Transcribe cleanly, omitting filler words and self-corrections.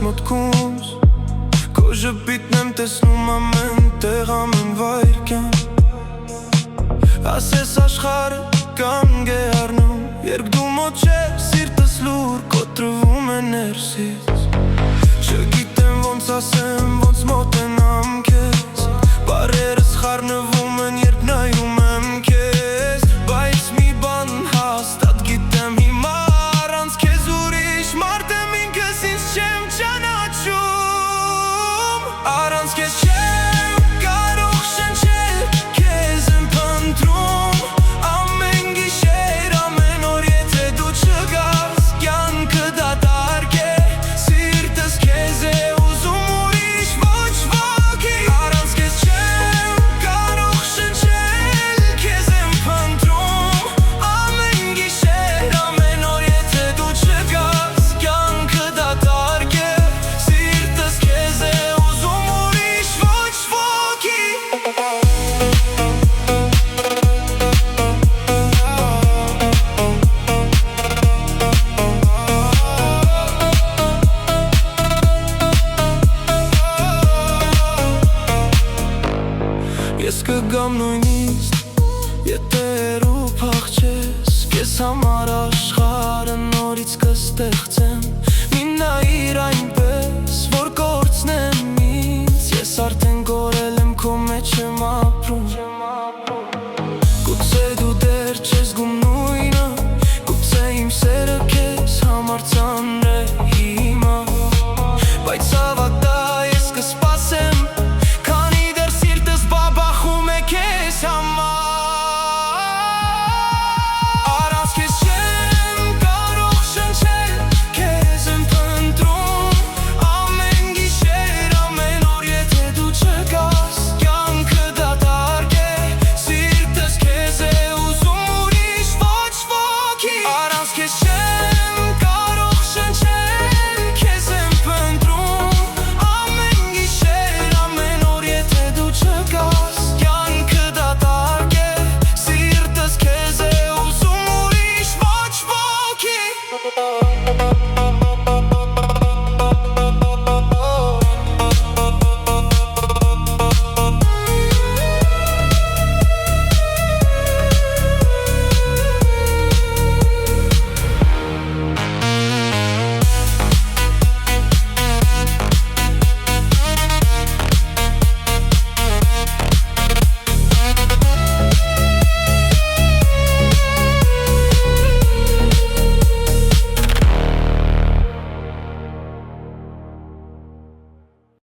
մտքումս Քո ժպիտն եմ տեսնում ամեն տեղ ամեն վայրկյան Ասես աշխարհը կանգ է առնում Երբ դու մոտ չես սիրտս լուր կոտրվում է ներսից Չգիտեմ ոնց ասեմ, ոնց մոտենամ քեզ Բառերս խառնվում են երբ նայում եմ քեզ Բայց մի բան հաստատ գիտեմ հիմա Առանց քեզ ուրիշ մարդ եմ ինքս ինձ չեմ ճանաչում Առանց քեզ չեմ կարող շնչել Քեզ եմ փնտրում Ամեն գիշեր, ամեն օր եթե դու չգաս Կյանքը դատարկ է Սիրտս քեզ է ուզում ուրիշ ոչ ոքի Առանց քեզ չեմ կարող շնչել Քեզ եմ փնտրում Ամեն գիշեր, ամեն օր եթե դու չգաս Կյանքը դատարկ է Սիրտս քեզ է ուզում ուրիշ ոչ ոքի Ես կգամ նույնիսկ Եթե հեռու փախչես Քեզ համար աշխարհը նորից կստեղծեմ Մի նայիր այնպես Որ կորցնեմ ինձ Ես արդեն